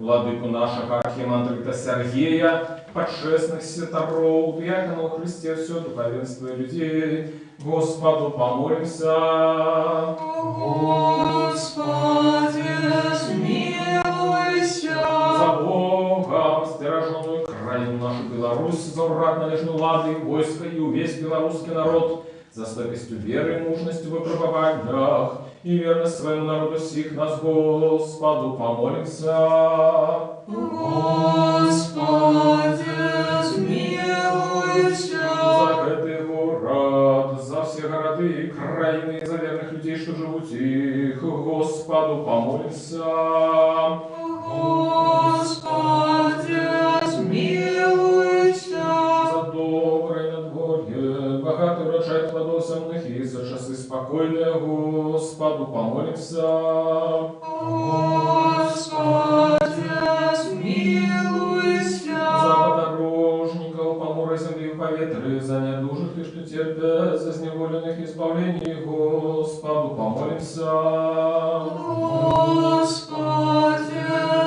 Владыку нашего архимандрита Сергея, подшествных святоров, диаконов Христе, все духовенство людей, Господу помолимся. Господи, смилуйся. За Бога, стероженную крайну нашу Беларусь, за урад належную лады, войско и увесь белорусский народ, за стойкостью веры и мужностью в выпробованиях, и верность своему народу сих нас, Господу, помолимся. Господи, смилуйся. За этот город, за все города и краины, за верных людей, что живут их, Господу, помолимся. Господи, смилуйся. За доброе надворье, богатый урожай плодов земных и за часы спокойные, Господу, помолимся. Господи, смилуйся. За подорожников, поморы земли в поветры, за недужих и что терпят, за зневоленных приготовленных избавлений, Господу помолимся. Господи,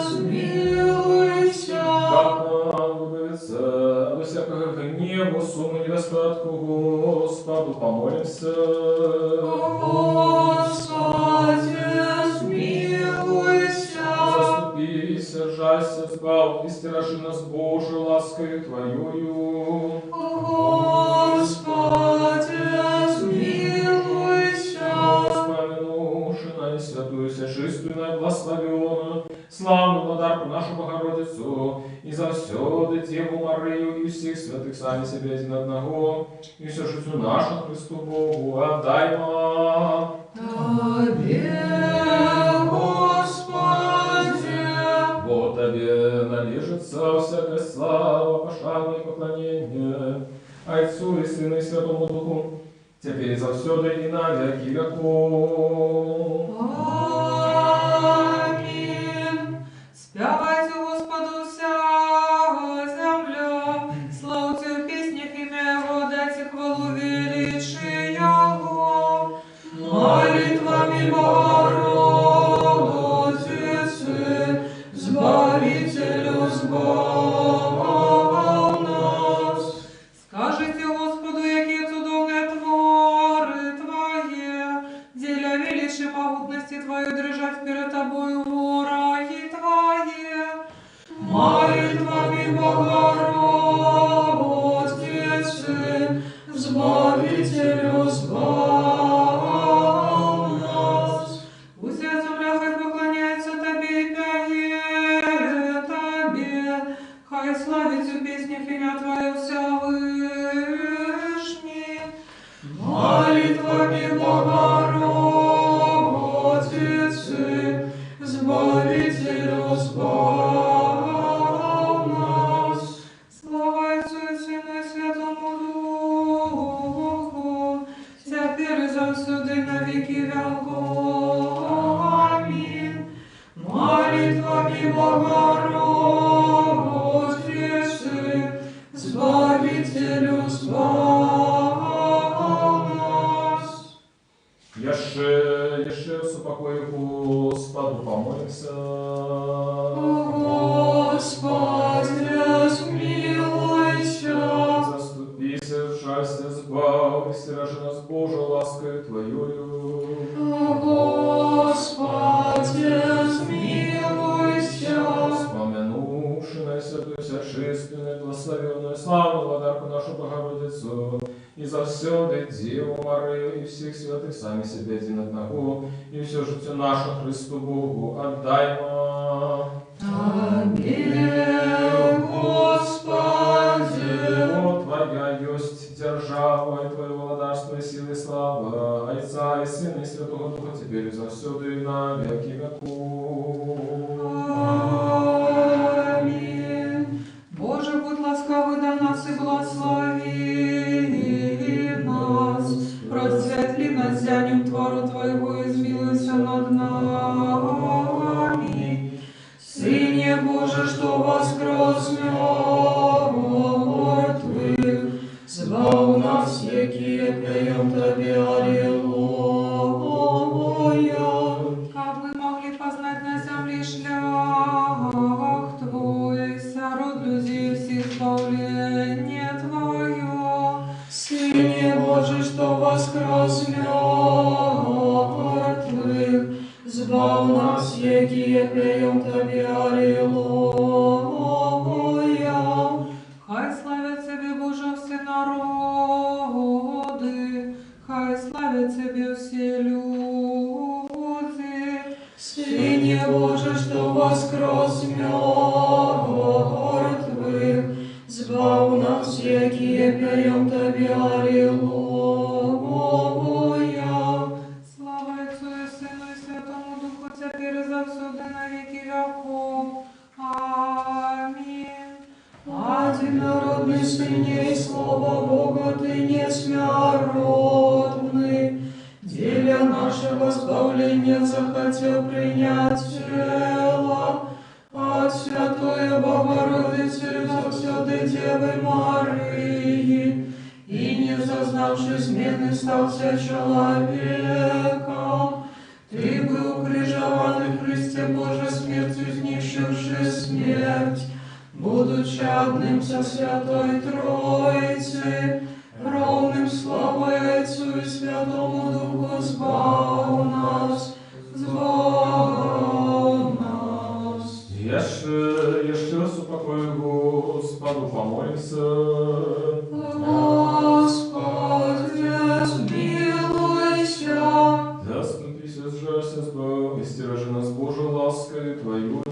смилуйся. Как нам выбавиться от всякого гнева, сумму, недостатку, Господу помолимся. Господи, смилуйся. Заступись, жалься, избав, и стиражи нас, Боже, лаской Твоею. Господи, смилуйся. Вспомянувши на святую, всечистую, благословенную, славную владарку нашу Богородицу, и за все Деву Марию, и всех святых сами себе один одного, и все житию нашу Христу Богу отдаймо. Тебе, Господи. Вот Тебе належится всякая слава, пошанное поклонение, Отцу и Сыну и Святому Духу, теперь и завсёды и на веки веков. Аминь. Спявайте Господу вся земля, славьте в песнях имя Его, дайте хвалу величия Его. Молитвами Богородицы, Збавителю збав нас. Скажите Господу, які чудовні твори Твоє, деля величия могутности Твою дрожать перед Тобою вораги Твоє. Молитвами Богородицы, Збавителю збав нас. Уся земля хай поклоняется Тебе и пяє Тебе, хай славить у песнях имя Твое Всевышний. Молитвами Богородицы, Збавителю збав нас. Слава Отцу и Сыну и Святому Духу, теперь и завсюди на веки веков. Аминь. Молитвами Богородицы, Збавителю збав нас. Яше в супокое Господу помолимся. Господи, смилуйся. Заступися, жалься, избав, и стиражи нас, Боже, лаской Твоею. Господи, смилуйся. Вспомянувши на святую, всечистую, благословенную, славную владарку нашу Богородицу, и за все Деву Марию, и всех святых сами себе один одного, и все житие наше Христу Богу отдаймо. Тебе, Господи. Вот Твоя есть держава, и Твое владарство, и силы, и слава, Отца и Сына, и Святого Духа, теперь и завсёды, и на веки веков. Аминь. Боже, будь ласкавый до нас и благослови нас. Просветли нас зянем Твору Твоего, и смилуйся над нами. Сыне Боже, что воскрес мертвых, звал нас, якие пеем Тебе, аллилуйя. Как мы могли познать на земле шлях Твой, сород людей всех избавление Твое. Сыне Боже, что воскрес мертвых, звал нас, якие пеем Тебе, аллилуйя. Хай славят Тебе, Боже, все народы, хай славят Тебе все люди. Сыне Боже, что воскрес мертвых, звал нас, якие пеем Тебе, аллилуйя. Слава Отцу и Сыну и Святому Духу, теперь и завсюди на веки веков. Аминь. Одинородный Сын и Слово Бога, Ты несмяродный, деля нашего избавления захотел принять тело от Святой Богородицы завсёды Девы Марии, и не зазнавши измены стался сделался человеком. Ты был укрижованный в Христе Божьей смертью, знищивши смерть, будучи одним со Святой Троицей, ровным славой Отцу и Святому Духу, збав нас, с Богом нас. Еще раз упокой Господу, помолимся. Господи, смилуйся. Заступися, сжалься, сбав, и стиражи нас Божию ласкою Твоею.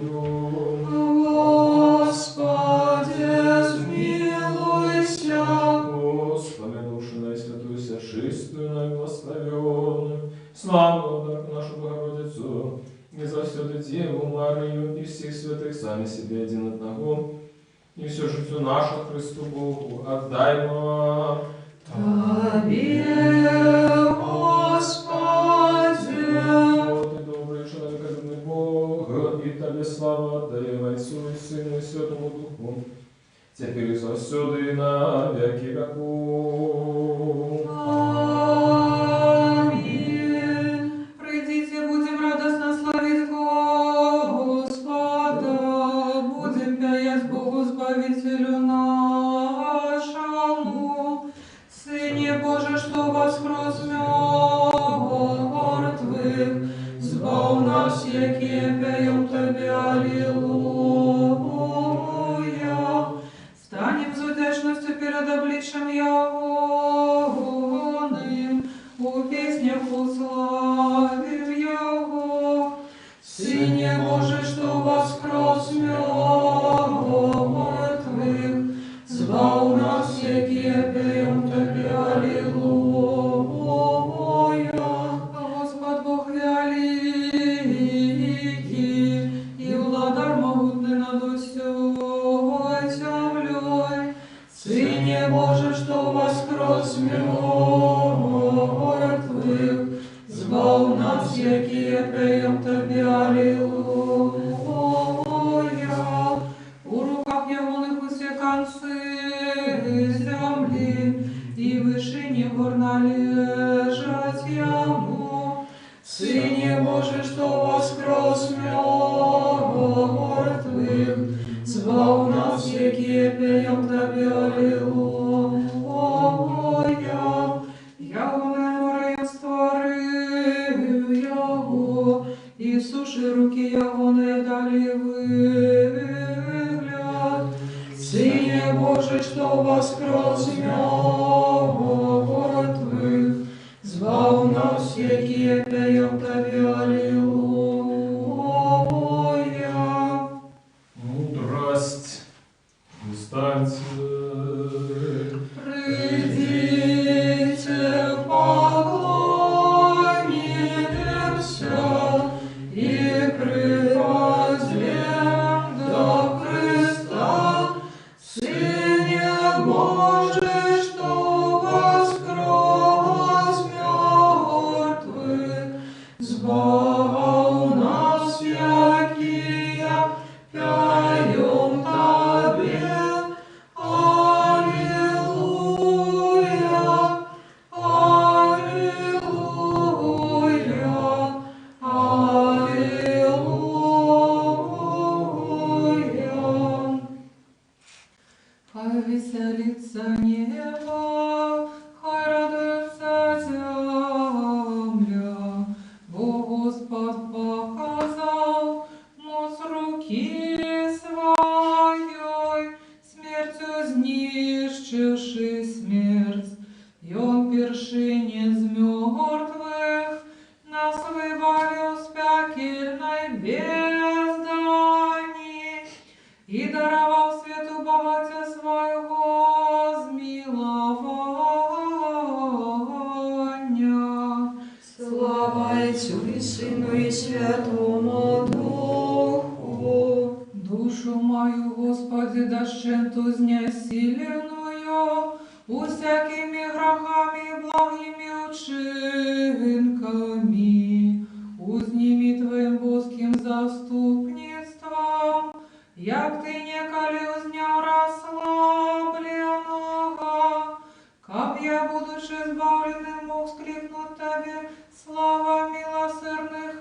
Господи, смилуйся. Господи, души на святую, чистую, наибласловенную, славную дарку нашу Богородицу, и за все Деву Марию, и всех святых сами себе один одного, и все житие наше Христу Богу отдаймо. Тебе, Господи. Ты добрый человек, любный Бог, и Тебе слава отдаем Отцу и Сыну и Святому Духу, теперь и завсёды и на веки веков. Аминь. Придите, будем радостно славить Господа, будем пять Богу Збавителю нашему. Сыне Божий, что воскрес мертвых, збав нас, яке пеем Тебе, Аллилуйя. Станем з удячностью перед обличчям Ягоним, у песнях уславив Его. Сыне Божий, что воскрес мертвых, збав нас, яке пеем Тебе, Аллилуйя. Господь Бог великий, и владар могутный над усёй землей. Сыне Божий, что воскрес мертвых, збав нас, яке пеем Тебе, Аллилуйя. У руках Ягоних усе концы земли, и вышине гор належать Ему. Сыне Божий, что воскрес мертвых, збав нас, яке пеем Тебе, Аллилуйя. Ягоне море створив Його, і суши руки Ягоне дали вигляд. Сыне Божий, что воскрес мертвых, збав нас, яке пеем Тебе, Аллилуйя. Мудрость, устаньте. Придите, поклонимся и припадем до креста. Сыне Божий, что воскрес мертвых, збав нас, якие пеем Тебе. Аллилуйя, Аллилуйя, Аллилуйя. Хай веселится небо, хай радуется земля, бо Господь показал моц руки своей, смертью знищивши смерть, и Он вершине з мертвых нас выбавил с пекельной бездани и даровал свету богатя своего змилования. Слава Отцу и Сыну и Святому Духу. Душу мою, Господи, дощенту знесиленную, усякими грехами и благими учинками, узними Твоим божским заступництвом, як Ты неколи узнял расслабленного, как я, будучи избавленным, мог скрепнуть Тебе, слава милосердных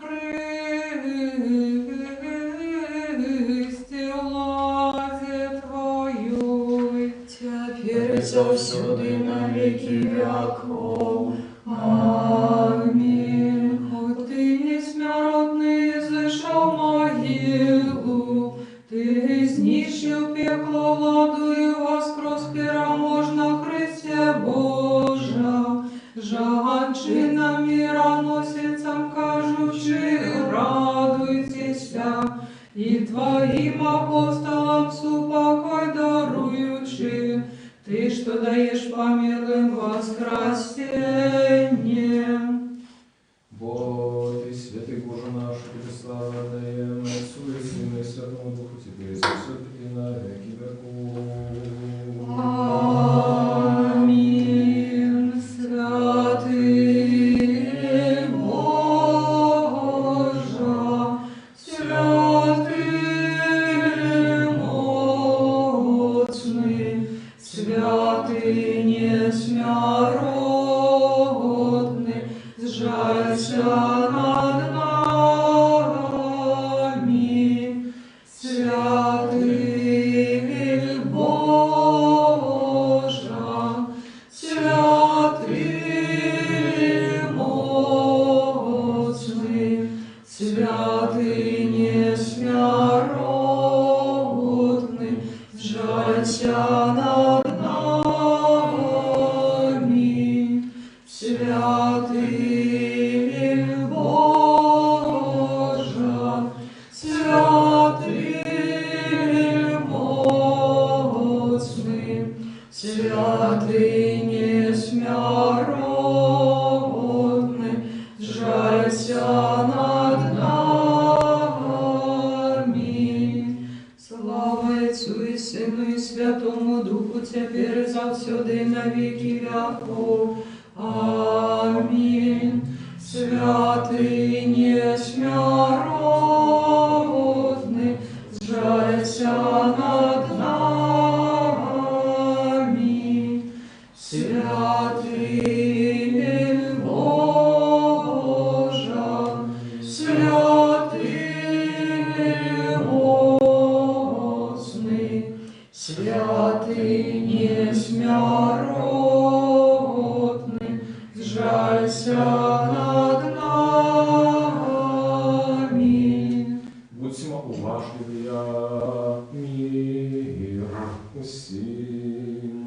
Христе, владе Твою, теперь завсюду и на веки веков. Аминь. Хоть Ты несмертный зашел в могилу, Ты изнищил пекло ладу и воскрес пераможно Христе Божа. Жанчинам мироносицам кажучи, радуйтеся, и Твоим апостолам супокой даруючи, Ты, что даешь померлым воскресение. Бо Ты, святый Боже наш, Тебе слава даем, Отцу и Сыну и Святому Духу, Тебе и за все таки на веки веков. Аминь. Святый Боже, святый моцный, святый несмяротный, сжалься над нами. Святый Боже, святый моцный, святый несмяротный, сжалься над нами. Святый Боже, святый моцный, святый несмяротный, сжалься над нами. Слава Отцу и Сыну и Святому Духу, теперь и завсюду и на веки веков. Аминь. Святый несмяротный, сжалься над нами. Святый Боже, святый моцный, святый несмяротный, сжалься над нами. Будьмо уважливі, мир усім.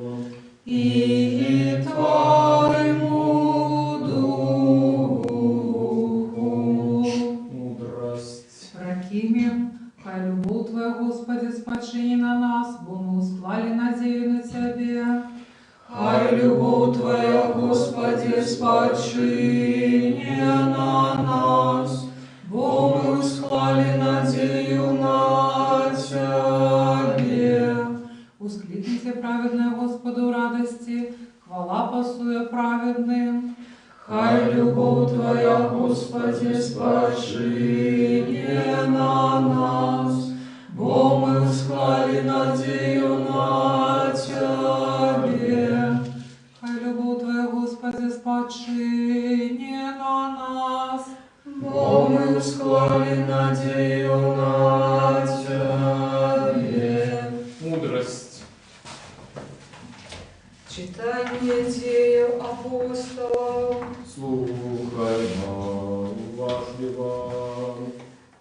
И Твоему Духу. Мудрость. Прокимем, хай любовь Твоя, Господи, спочини на нас, бо мы устлали надею на Тебе. Хай любовь Твоя, Господи, спочини на нас, бо мы устлали надею на Тебе. Ускликните праведное Господу радости, хвала посуя праведным. Хай любовь Твоя, Господи, спочини на нас, бо мы усклали надею на Тебе. Хай любовь Твоя, Господи, спочини на нас, бо мы усклали надею на Тебе. Мудрость. Читание Деял апостолов. Слухай уважливо.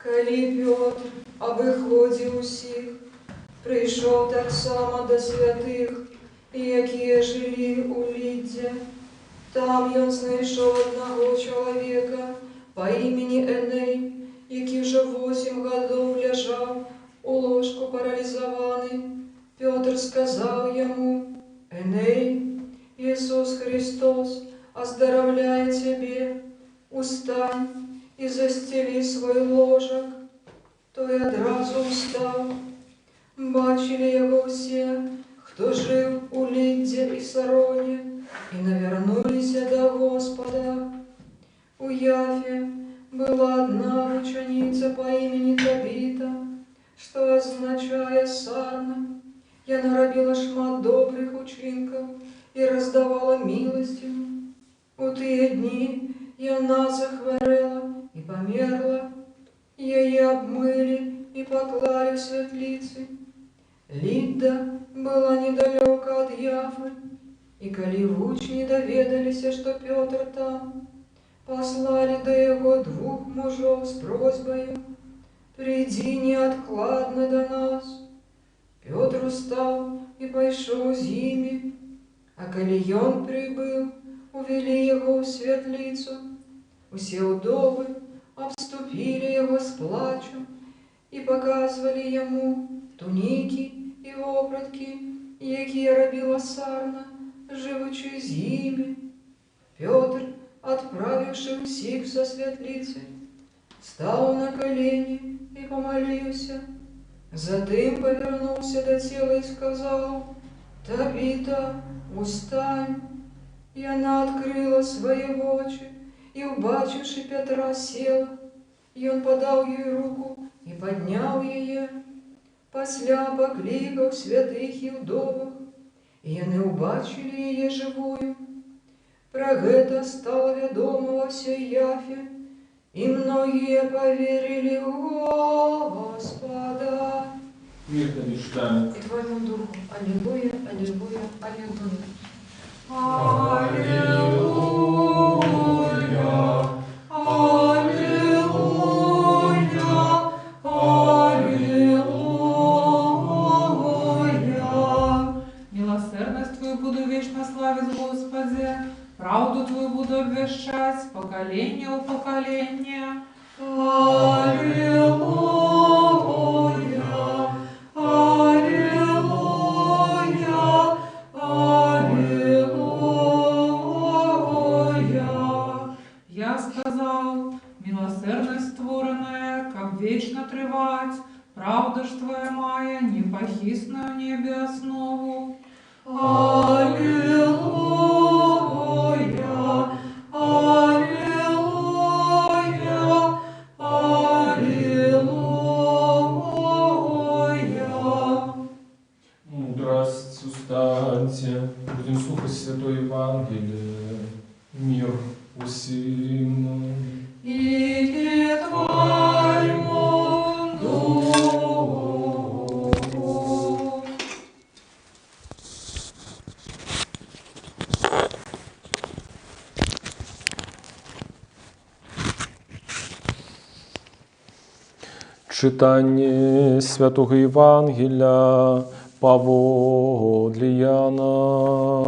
Коли Петр об исходе усіх прийшов так само до святих, які жили у Лідді. Там ён знайшов одного чоловіка по імені Еней, який вже 8 годов лежав у ложку паралізований. Петр сказав йому: «Еней, Ісус Христос оздоровляє тебе, устань і застели свой ложок». Той одразу встав. Бачили його всі, хто жив у Лідді і Сароні, і навернулися до Господа. У Яфі була одна учениця по імені Табіта, що означає «сарна». Яна робила шмат добрих учинків і роздавала милостину. У ті дні яна захварэла і памерла. Яе абмылі і паклалі ў святліцы. Лідда была недалёка ад Яфы, і калі вучні даведаліся, што Пётр там, паслалі да яго 2 мужоў з просьбаю: «Прыйдзі неадкладна да нас». Пётр устаў і пайшоў з імі, а калі ён прыбыў, увялі яго ў святліцу. Усе ўдовы абступілі яго з плачу і паказвалі яму тунікі і вопраткі, якія рабіла сарна, жывучы з імі. Пётр, адправіўшы ўсіх са святліцы, стаў на калені і памаліўся. Затым павярнуўся да цела і сказаў: «Табіта, устань». Яна адкрыла свае вочы і, убачыўшы Пятра, села. Ён падаў ёй руку і падняў яе. Пасля паклікаў святых і ўдовах, і яны ўбачылі яе жывую. Пра гэта стала вядома ва ўсёй Яфе, і многія паверылі ў Господа. Мир тобі штамі. І твоему духу. Аллилуйя, аллилуйя, аллилуйя. Аллилуйя, аллилуйя, аллилуйя. Милосердность Твою буду вечно славить, Господи, правду Твою буду обвещать с поколения у поколения. Аллилуйя, аллилуйя, аллилуйя. Я сказал: милосердность створенная, как вечно тревать, правда ж Твоя моя, непохисную небе основу. Аллилуйя, аллилуйя, аллилуйя. Мудрость, устаньте, будем слухать Святое Евангелие. Мир усім. И Твоему духу. Читание Святого Евангелия паводле Яна.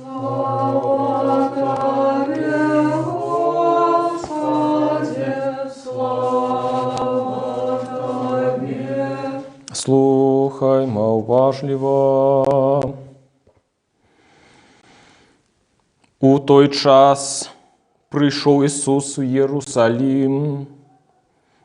Слава Тебе, Господи, слава Тебе. Слухаймо уважливо. У той час прийшов Ісус у Єрусалім.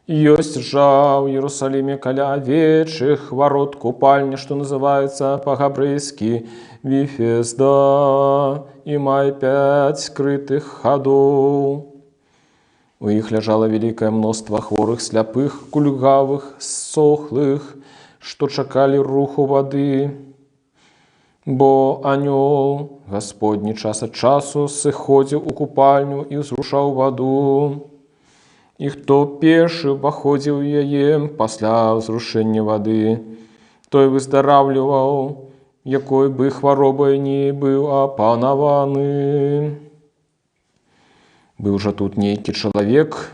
Ёсць жа в Иерусалиме каля овечьих ворот купальня, что называется по-габрейски Вифезда, и май 5 скрытых ходов. У их лежало великое множество хворых, сляпых, кульгавых, сохлых, что чакали руху воды. Бо анёл Господні час от часу сыходзіў у купальню і ўзрушаў воду. І хто першы паходзіў у яе пасля ўзрушэння вады, той выздараўліваў, якой бы хваробай не быў апанаваны. Быў жа тут нейкі чалавек,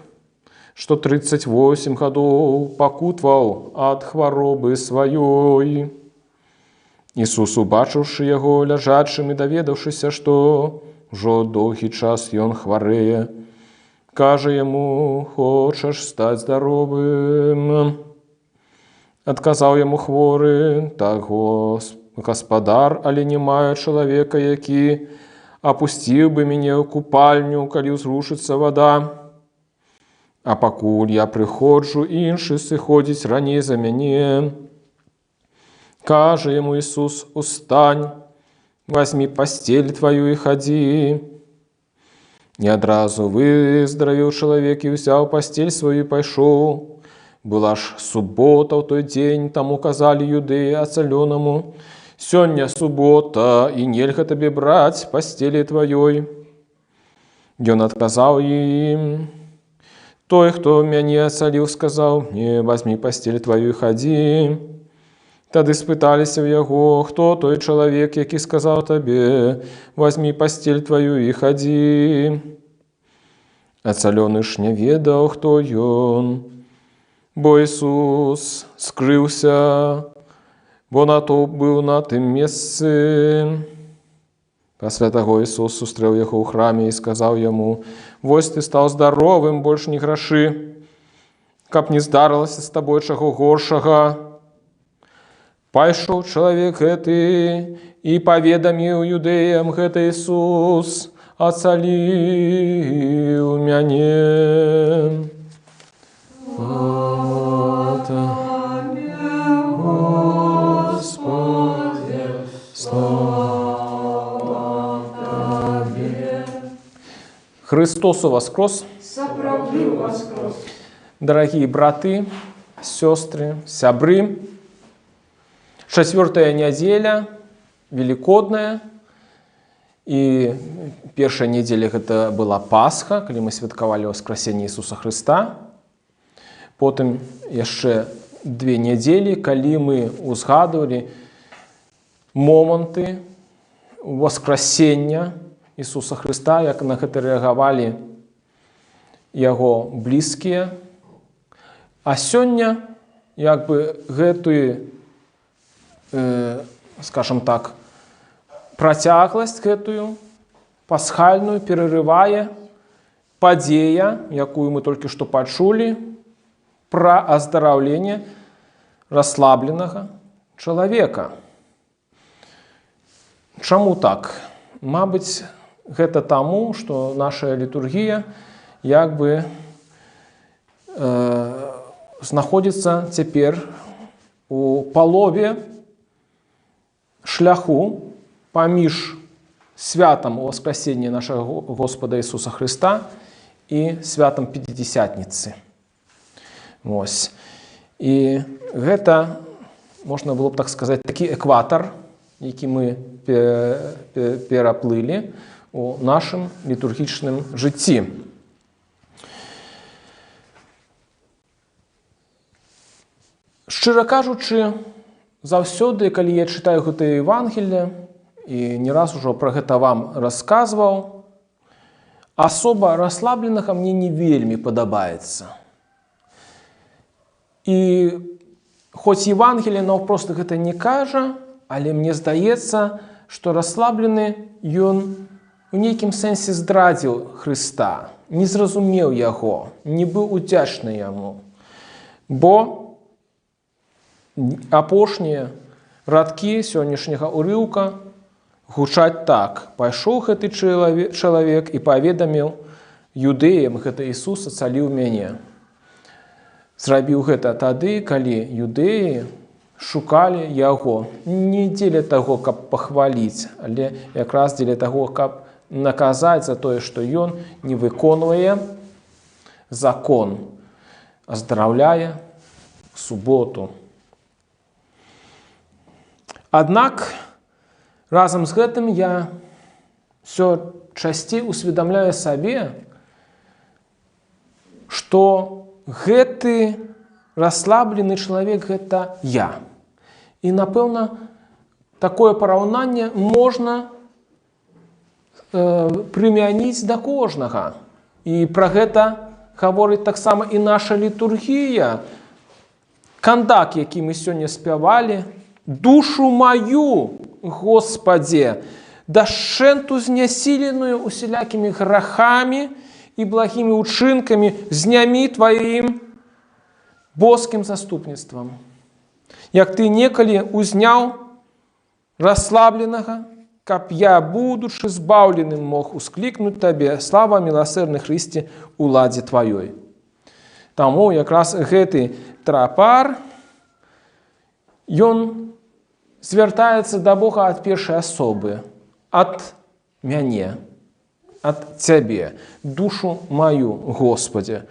што 38 гадоў пакутваў ад хваробы сваёй. Ісус, убачыўшы яго ляжачым і даведаўшыся, што ўжо доўгі час ён хварэе, кажа яму: «Хочаш стаць здаровым?» Адказаў яму хворы: «Так, гаспадар, але не маю чалавека, які апусціў бы мяне ў купальню, калі ўзрушыцца вада. А пакуль я прыходжу, іншы сыходзіць раней за мяне». Кажа яму Ісус: «Устань, возьми постель твою і хадзі». Не адразу выздаравеў чалавек і ўзяў пасцель сваю і пайшоў. Была ж субота ў той дзень, таму казалі юдэі ацалёнаму: «Сёння субота, і нельга табе браць пасцелі тваёй». Ён адказаў ім: той, хто мяне ацаліў, сказаў мне: возьми пасцель твою і хадзі. Тады спыталіся ў яго: хто той чалавек, які сказаў табе: возьми пасцель твою і хадзі? Ацалёны ж не ведаў, хто ён, бо Ісус скрыўся, бо натоўп быў на тым месцы. Пасля таго Ісус сустрэў яго ў храме і сказаў яму: вось ты стаў здаровым, больш не грашы, каб не здарылася з табой чаго горшага. Пайшоў чалавек гэты і паведаміў юдэям: гэта Ісус ацаліў мяне. Господи, слава Тебе. Христос воскрес! Сапраўды воскрес! Дорогие браты, сестры, сябры, 4-я неделя, великодная, и первая неделя это была Пасха, когда мы святкавалі воскресение Иисуса Христа. Потом еще 2 недели, когда мы узгадывали моменты воскресения Иисуса Христа, як на гэта реагавалі Яго близкие. А сёння, як бы, гэтую, скажем так, працягласць гэтую пасхальную перерывае падзея, якую мы только что пачулі, пра аздараўленне расслабленага чалавека. Чаму так? Мабыць, гэта таму, што наша літургія як бы знаходзіцца цяпер у палове шляху паміж святам Воскресення нашага Господа Ісуса Христа і святам Пятидесятніцы. Вось. І гэта, можна было б так сказаць, такі экватар, які мы пераплылі у нашым літургічным жыцці. Шчыра кажучы, заўсёды, калі я чытаю гэтае Евангелие, і не раз ужо пра гэта вам расказваў, асоба расслабленага мне не вельмі падабаецца. І хоць Евангелие наўпрост гэта не кажа, але мне здаецца, што расслаблены ён у нейкім сэнсе здрадзіў Хрыста, не зразумеў яго, не быў удзячны яму. Бо апошнія радкі сённяшняга ўрыўка гучаць так: пайшоў гэты чалавек і паведаміў юдэям: гэта Ісус ацаліў мяне. Зрабіў гэта тады, калі юдэі шукалі яго не дзеля таго, каб пахваліць, але якраз дзеля таго, каб наказаць за тое, што ён не выконвае закон, аздараўляе суботу. Аднак разам з гэтым я ўсё часцей усведамляю сабе, што гэты расслаблены чалавек гэта я. І, напэўна, такое параўнанне можна прымяніць да кожнага. І пра гэта гаворыць таксама і наша літургія. Кандак, які мы сёння спявалі: душу маю, Господе, дашчэнту знясіленую усялякімі грахамі і благімі ўчынкамі, знямі тваім боскім заступніцтвам. Як ты некалі узняў расслабленага, каб я, будучы збаўленым, мог усклікнуць табе: слава, міласэрны Хрысце, уладзе тваёй. Таму якраз гэты трапар, ён звяртаецца да Бога ад першай асобы, ад мяне, ад цябе. Душу маю, Господе,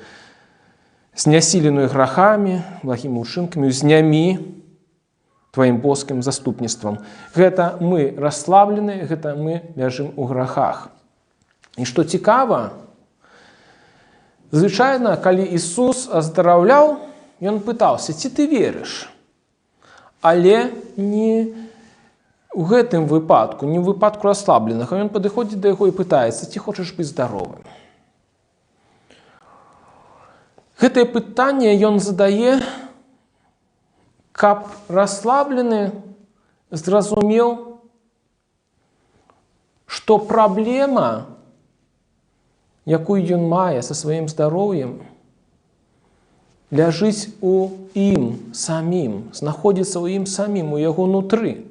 знясіленую грахамі, благімі ўчынкамі, знямі тваім боскім заступніцтвам. Гэта мы расслаблены, гэта мы ляжым у грахах. І што цікава, звычайна, калі Ісус аздараўляў, Ён пытаўся, ці ты верыш? Але не у гэтым выпадку, не ў выпадку расслабленага. Ён падыходзіць да яго і пытаецца, ці хочаш быць здаровым? Гэтае пытанне ён задае, каб расслаблены зразумеў, што праблема, якую ён мае са сваім здароўем, ляжыць у ім самім, знаходзіцца ў ім самім, у яго нутры.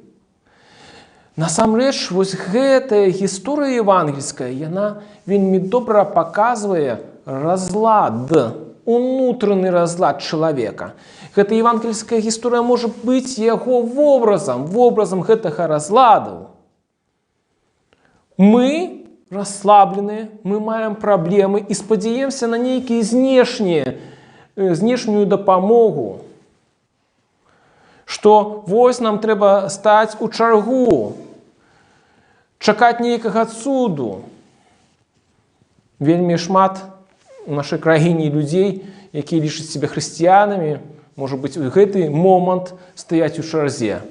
Насамрэч, вось гэтая гісторыя евангельская, яна вельмі добра паказвае разлад, унутраны разлад чалавека. Гэта евангельская гісторыя можа быць яго вобразам гэтага разладу. Мы расслабленыя, мы маем праблемы і спадзяемся на нейкія знешнюю дапамогу. Што вось нам трэба стаць у чаргу, чакаць нейкага цуду. Вельмі шмат у нашай краіне людзей, якія лічаць сябе хрысціянамі, можа быць, у гэты момант стаяць у чарзе.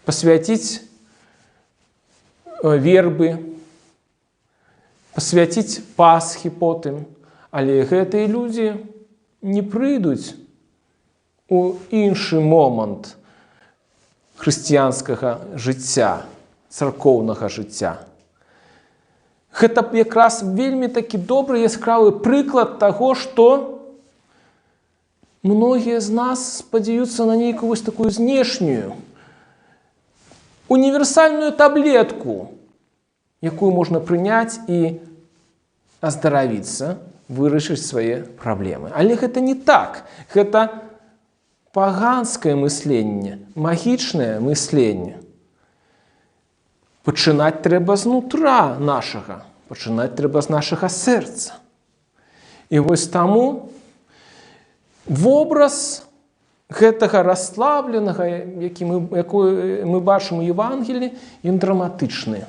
Пасвяціць вербы, пасвяціць пасхі потым. Але гэтыя людзі не прыйдуць у іншы момант хрысціянскага жыцця, царкоўнага жыцця. Гэта якраз вельмі такі добры яскравы прыклад таго, што многія з нас спадзяюцца на нейкую вось такую знешнюю, універсальную таблетку, якую можна прыняць і аздаравіцца, вырашыць свае праблемы. Але гэта не так. Гэта паганскае мысленне, магічнае мысленне. Пачынаць трэба знутра нашага, пачынаць трэба з нашага сэрца. І вось таму вобраз гэтага расслабленага, які мы бачым у Евангелі, ён драматычны.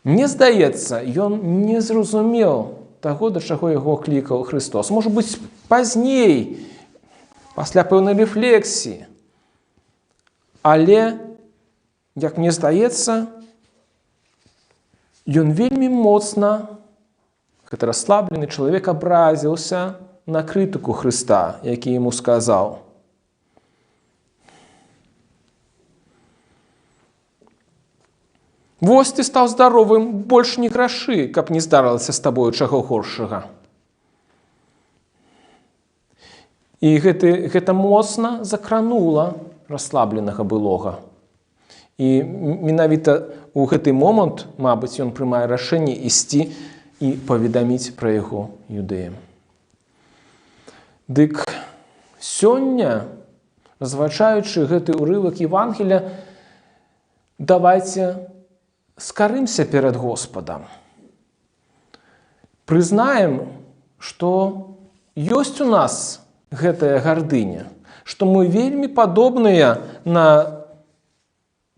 Мне здаецца, ён не зразумеў таго, да чаго яго клікаў Христос. Можа быць, пазней, пасля пэўнай рэфлексіі. Але, як мне здаецца, ён вельмі моцна, гэты расслаблены чалавек, абразіўся на крытыку Хрыста, які яму сказаў. Вось ты стаў здаровым, больш не грашы, каб не здарылася з табою чаго горшага. І гэта моцна закранула расслабленага былога. І менавіта ў гэты момант, мабыць, ён прымае рашэнне ісці і паведаміць пра яго юдэям. Дык сёння, разважаючы гэты ўрывак Евангелія, давайце скарымся перад Господам. Прызнаем, што ёсць у нас гэтая гардыня, што мы вельмі падобныя на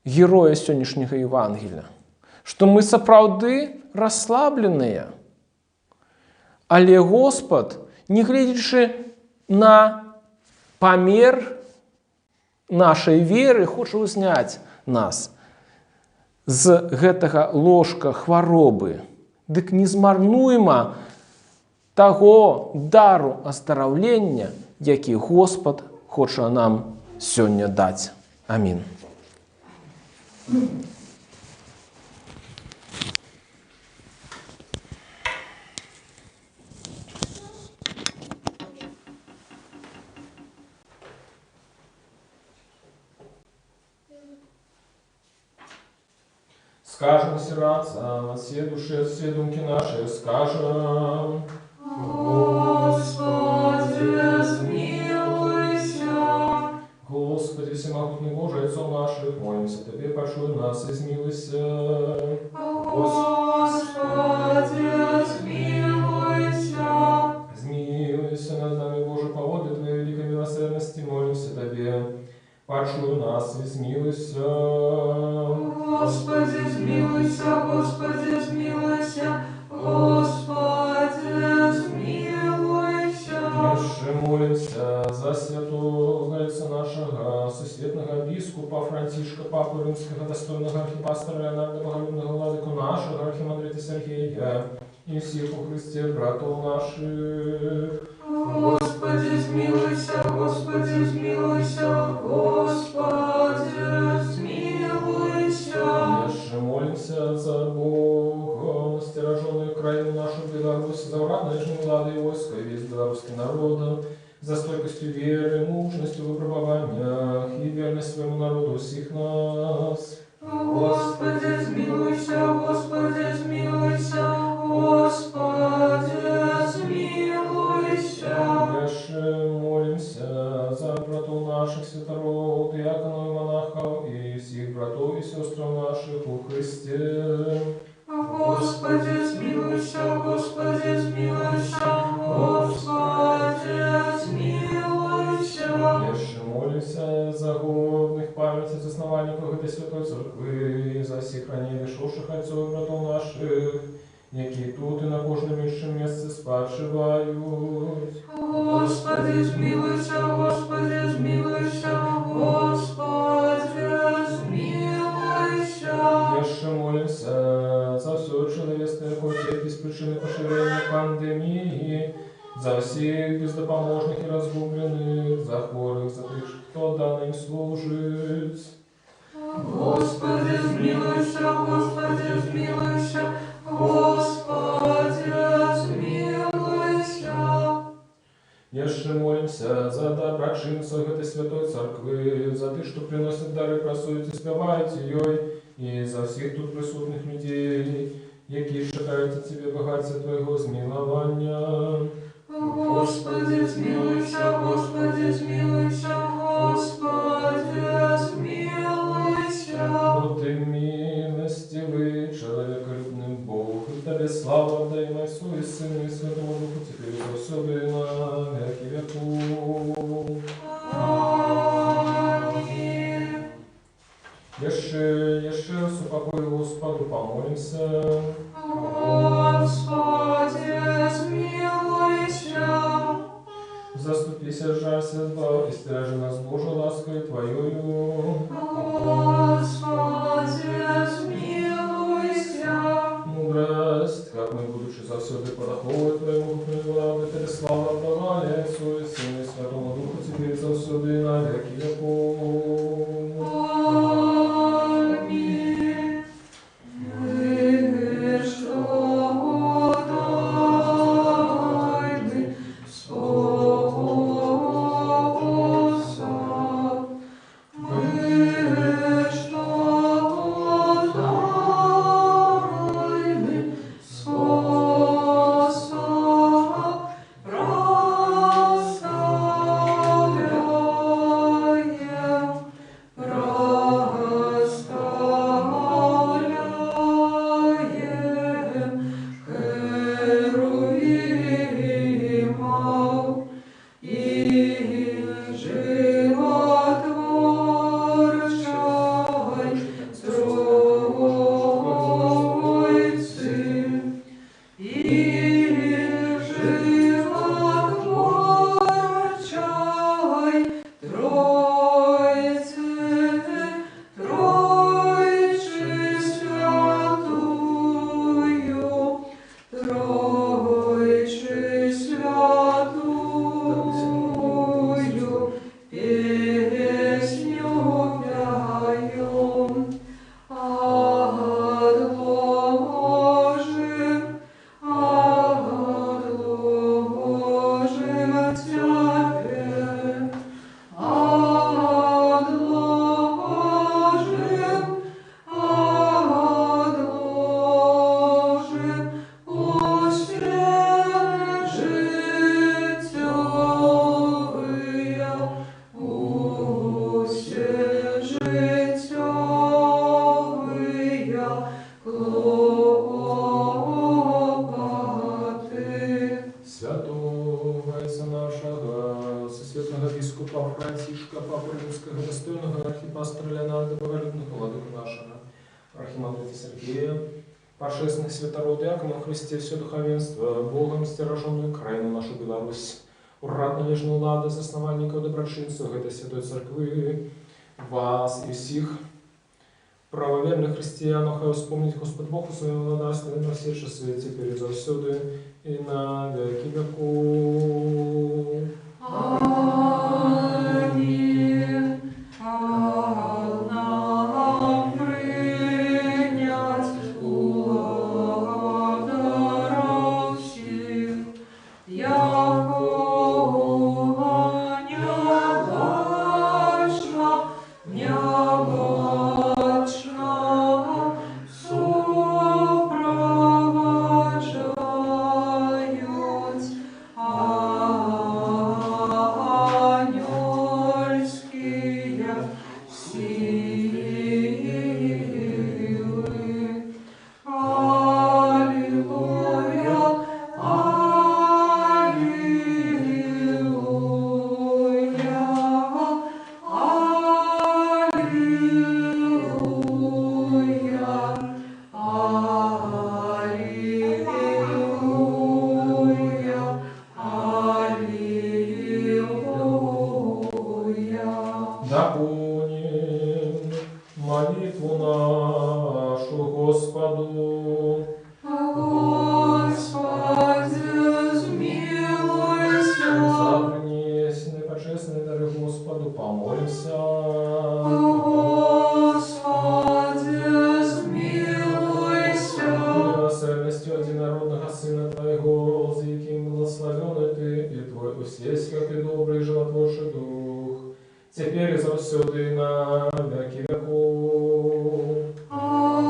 героя сённяшняга Евангелія, што мы сапраўды расслабленыя. Але Господ, не гледзячы на памер нашай веры, хоча ўзняць нас з гэтага ложка хваробы. Дык не змарнуйма таго дару аздараўлення, які Господ хоча нам сёння даць. Амінь. Скажем, сираться, на все души, все думки наши, скажем. Господи, смилуйся. Господи, всемогутный Боже, Отцом наших, молимся Тебе, почуй нас и смилуйся. Господи, смилуйся. Смилуйся над нами, Боже, по воде Твоей великой милосердности, молимся Тебе, почуй нас и смилуйся. Господи, смилуйся, Господи, смилуйся. папу римского достойного архипастора Леонарда Боголюбного владыку нашего, архимандрита Сергея, и всех у Христе братов наших. Господи, смилуйся, Господи, смилуйся, Господи, смилуйся. Еще молимся за Богом, стероженную крайну нашу Беларусь, за урад нынешней влады и войска, и весь белорусский народ, за стойкостью веры, мужностью в выпробованиях и верность своему народу всех нас. Господи, смилуйся, Господи, смилуйся, Господи, смилуйся. Еще молимся за братов наших святород, диаконов и монахов, и всех братов и сестр наших у Христе. Господи, смилуйся, Господи, смилуйся, Господи, смилуйся. Еще молимся за годных памяти основанников этой святой церкви, за всех ранее вишовших отцов и братов наших, які тут и на кожному іншому місці спочивають. Господи, смилуйся, Господи, смилуйся, Господи, смилуйся. Еще молимся за все человечество, яке без причини поширення пандемії, за всіх бездопоможних і розгублених, за хворих, за тих, хто даним служить. Господи, смилуйся, Господи, смилуйся, Господи, смилуйся. Еще молимся за доброчинцев этой святой церкви, за тих, що приносять дари красують і співають її, і за всіх тут присутних людей, які шукають у Тебе багаття Твоєго змилування. Господи, смилуйся, Господи, смилуйся, Господи, смилуйся. Но Ты милостивый, человеколюбный Бог, и Тебе слава отдаем Отцу и Сыну и Святому Духу, теперь и повсюду и на веки веков. Аминь. Еще с упокою Господу помолимся. Господи, смилуйся. Заступися, жалься, избав, и стережи нас Божию лаской Твоею. Господи, смилуйся. Мудрость, как мы, будучи завсёды подоховывать Твоему Богу, Тебе слава отдавали Отцу и Сыну и Святому Духу, теперь и завсёды и на веки веков. Аминь. Мы что тайны споса, мы что тайны споса проставляем херувимов и животворчой Троицы, и животворчой Троицы, Тройцы святую, Тройцы святую, песню пяем. Отложим тебе, отложим, усе життєвия, усе життєвия клопоти. Святого Отца нашего, Всесвятного Бискупа Францишка, Папы Римского, достойного архипастора Леонарда Боголюбного владыку нашего, архимандрита Сергея, пошествных святород диаконов Христе, все духовенство, Богом стероженную крайну нашу Беларусь, урад належную ладу, засновальников доброчинцев этой святой церкви, вас и всех Правоверных христиан, хай вспомнить Господь Бог у своем владарстве на все часы, теперь и завсюду, и на веки веков. Аминь. Ал нам принять у даров сил, яко необычно сопровождают ангельские силы. Аллилуйя, аллилуйя, аллилуйя, аллилуйя, аллилуйя. Да помним молитву нашу Господу. Господи, смилуйся. За принесенные почестные дары Господу помолимся. Господи, смилуйся. Милосердностью единородного Сына Твоего, за яким благословенный Ты и Твой усесть, как и добрый животворчий Дух, теперь и завсюду и на веки веков. Аминь.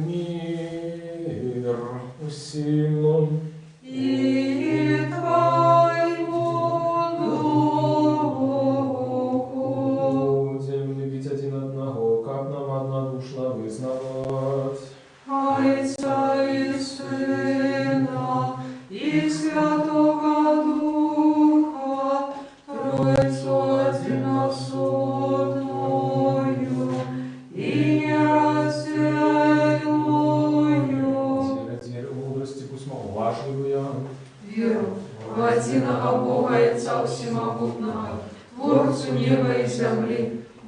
Мир усім. И Твоему Духу. Будем любить один одного, как нам однодушно вызнавать. Отца и Сына, и Святого Духа, Троицу одиносудную и нераздельную. Дверь мудрости пусть уважливая. Веру в единого Бога Отца Всемогутного, Творцу неба и земли,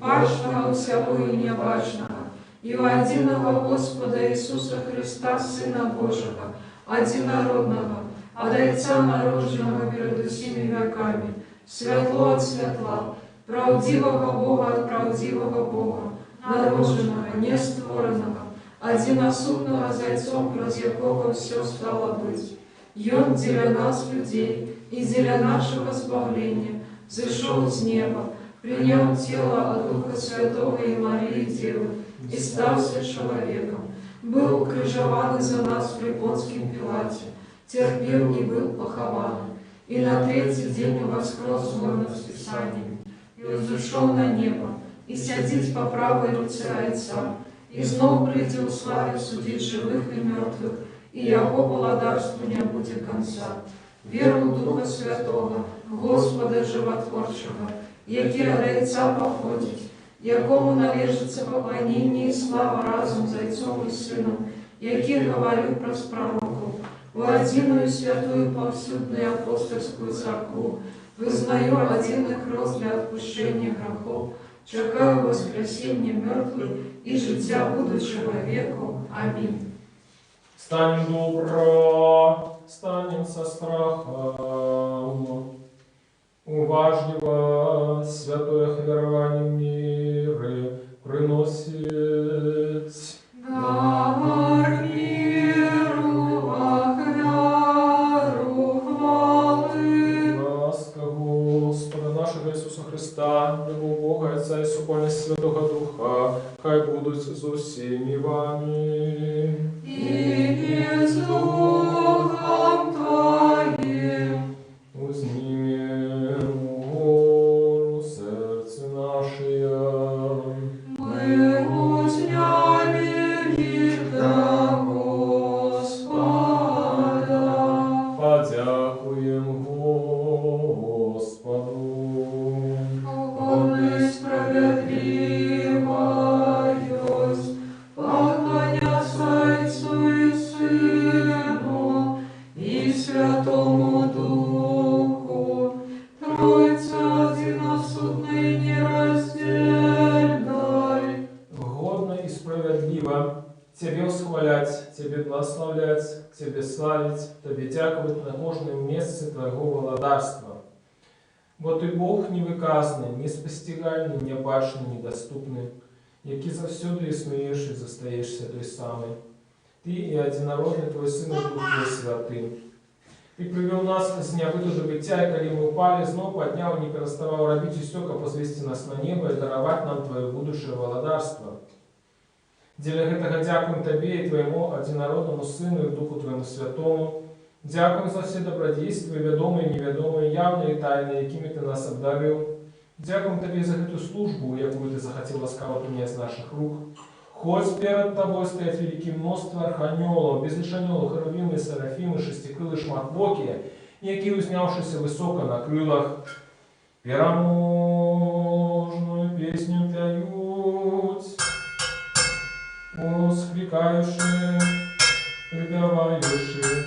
башного всего и небашного, и в единого Господа Иисуса Христа, Сына Божьего, одинородного, от Отца нарожденного перед всеми веками, светло от светла, правдивого Бога от правдивого Бога, нарожденного, нестворенного, одиносудного Зайцом, ради якого все стало быть. И Он для нас, людей, и для нашего избавления, зашел с неба, принял тело от Духа Святого и Марии Девы, и стался человеком, был укрыжован за нас при Понском Пилате, терпел и был похован, и на третий день воскрес вон с Писаниями, и взошел на небо, и сядет по правой руце Отца, и снова придет в славе судить живых и мертвых, и Его владарству не будет конца. Веру в Духа Святого, Господа Животворчего, який от Отца походит, якому належится поклонение и слава разум за Отцом и Сыном, який говорил про пророков, в единую святую повсюдную апостольскую церкву, вызнаю один крест для отпущения грехов, чекаю воскресения мертвых и життя будущего веку. Аминь. Станем добро, станем со страхом, уважливо святое верование миры приносит. Дар миру, ахвяру, хвалы. Ласка Господа нашего Иисуса Христа, любовь Бога Отца и супольность Святого Духа, хай будут з усіми вами. И с Духом Твоим. Узнимем гору сердце наше. Мы узняли лик до Господа. Подякуем Господу. Он и справедливость, Тебе славить, Тебе дякувати на кожному місці Твоего владарства. Бо Ти Бог невиказний, неспостигальний, небачний, недоступний, який завсюди існуєш і застаєшся той самий. Ти і одинародний Твой Син, і Дух Твой Святий. Ты привел нас з нябыту до быття, и коли мы упали, снова поднял, не переставал робить усё, как возвести нас на небо и даровать нам Твое будущее владарство. Дзеля гэтага дзякуем Табе и Твоему одинародному Сыну и Духу Твоему Святому. Дзякуем за все добродействия, вядомые и невядомые, явные и тайные, якими Ты нас обдарил. Дзякуем Табе за эту службу, якую Ты захотел ласкаво принять с наших рук. Хоть перед Тобой стоят великие множество арханьолов, безлишаньолов, херувимы, серафимы, шестикрылы, шматбоки, які, узнявшися высоко на крылах, пераможную песню пяют, воскликающие, припевающие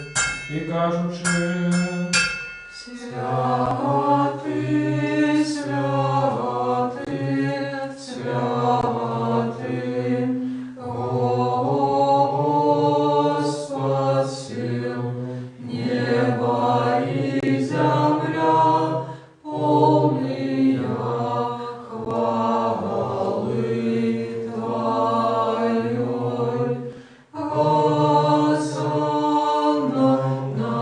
и кажучи: Святый, святый, святый, Господь сил, небо и земля, полная хвалы Твоей. Хосанна на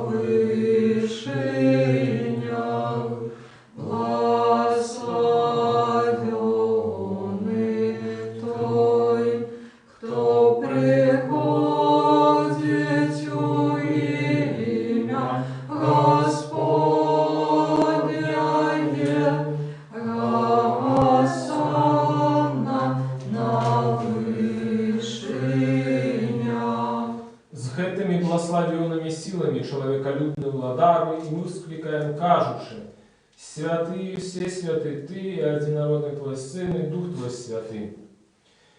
вышинях, благословенный Той, кто приходит у имя Господне. Хосанна на вышинях. З гэтымі благословенными силами человеколюбный владару, и мы вскликаем, кажучи: святый, все святый Ты и одинародный Твой Сын и Дух Твой Святый.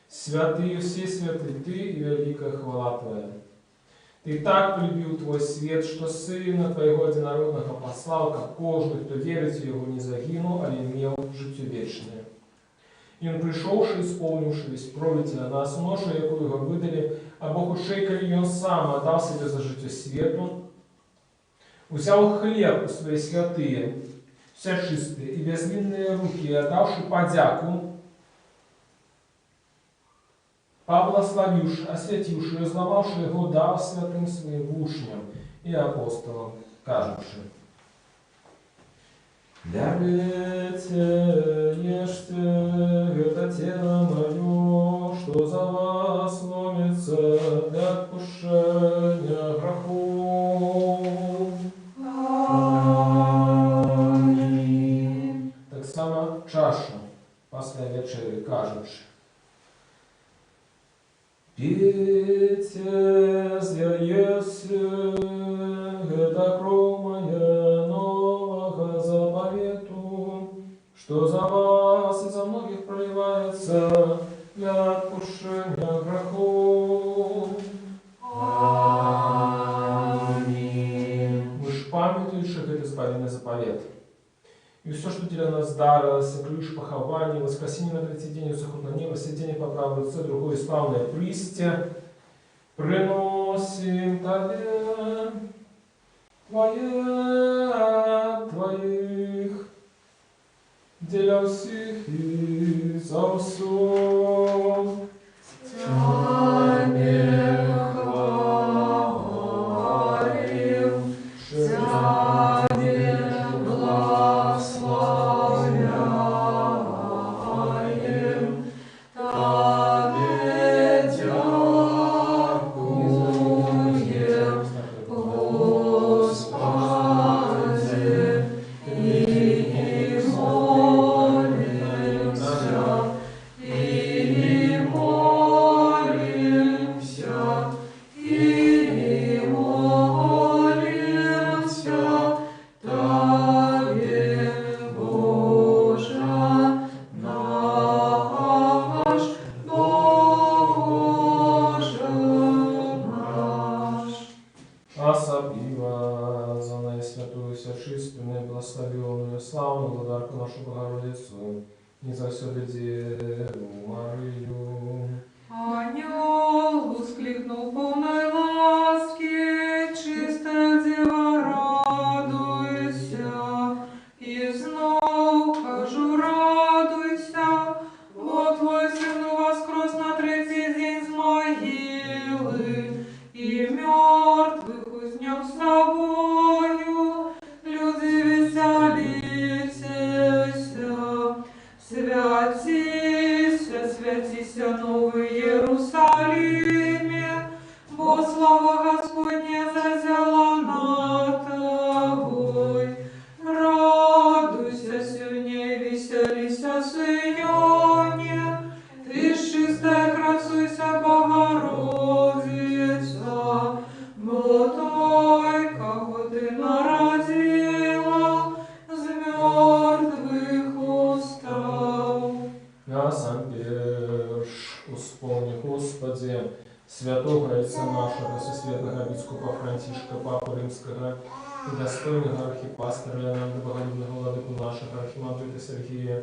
Святый, все святый Ты и великая хвала Твоя. Ты так полюбил Твой свет, что Сына Твоего одинародного послал, как кожный, кто верит в Его, не загинул, а имел життя вечное. И Он, пришелший, исполнивший весь провід на нас, ношу, яку Його видали, або худший, коли Він сам отдав себе за життя світу, взял хлеб у свои святые, все чистые и безвинные руки, и отдавши подяку, поблагословивши, освятивши, и разломавши его, дав святым своим учням и апостолам, кажучи: «Берите, ешьте, это тело мое, что за вас ломится для отпущения грехов». Аминь. Так само чашу після вечері кажучи: «Пейте, з'єсте, это кровь моя нового заповету, что за вас и за многих проливается для отпущения грехов». Аминь. Мы ж памятуючи этот избавленный заповет. И все, что для нас дарилось, ключ похования, воскресение на третий день, заход на небо, сидение по правой руце, другое славное присте, приносим Тебе, Твое от Твоих, для всех и за все. Тебе хвалим, Тебе благословляем, Тебе дякуем, Господи, и молимся, и молимся, и молимся Тебе, Боже наш, Боже наш. Особливо за наисвятую, всечистую, благословенную, славную владарку нашу Богородицу, и за все Деву Марию. Ангел воскликнул полной ласки, Бо той, кого ты народила, с мертвых устал. Я сам перш, успомни, Господи, святого Отца нашего, Всесветного Епископа Франтишка, Папу Римского, и достойного архипастора Леонарда Богодубного, владыку нашего архимандрита Сергия,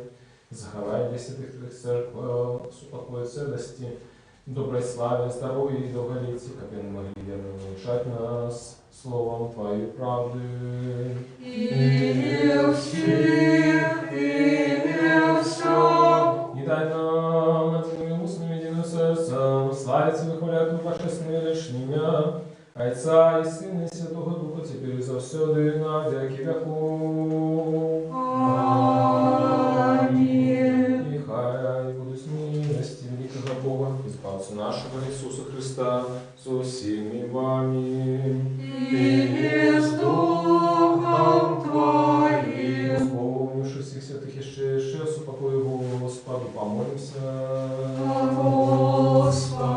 заховай для святых Твоих церквей, супокой целости, доброй славе, здоровья и долголетия, как и могли верно улучшать нас словом Твоей правды. И всех, и все. И дай нам одними устными, единым сердцем славить и выхвалять Твое божественное лишнее, Отца и Сына и Святого Духа, теперь и завсёды и на веки веков. Аминь. И хай будут милости великого Бога, избавца нашего Иисуса Христа, со всеми вами. И с Духом Твоим. Исполнивши всех святых еще упокой его Господу, помолимся. Господи,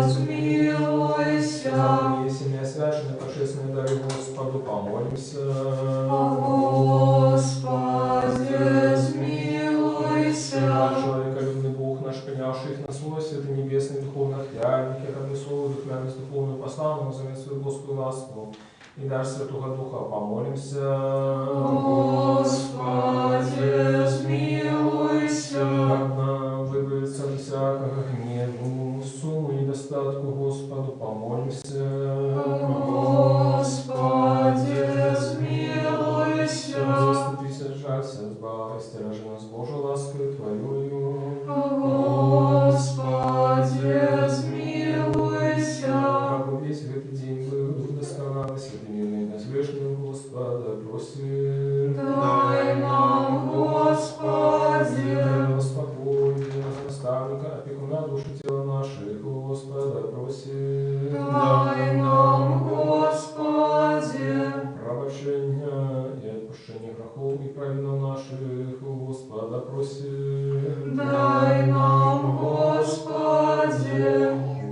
смилуйся. Есения священные, божественные дары Господу, помолимся. Господи, смилуйся. Человеколюбный Бог наш, принявший их на свой святый небесный духовный хляб, как одну слово духовность духовную посланную, взамен свою Господу ласку, и дар Святого Духа, помолимся. Господи, смилуйся. Как нам выбраться от всякого гневу, сумму и недостатку Господу, помолимся. Господи, смилуйся. Заступись, жалься, избавь, стережи нас Божию ласкою Твоею. Господи, смилуйся. Как весь в этот день был дух досконалый, святый мирный и безгрешный Господа, просим. Дай нам, Господи. Спокойно, наставника, опекуна души тела наших, Господа, просим. Дай нам, Господи. Пробощения и отпущения грехов и праведно наших, Господа, просим. Дай нам, Господи.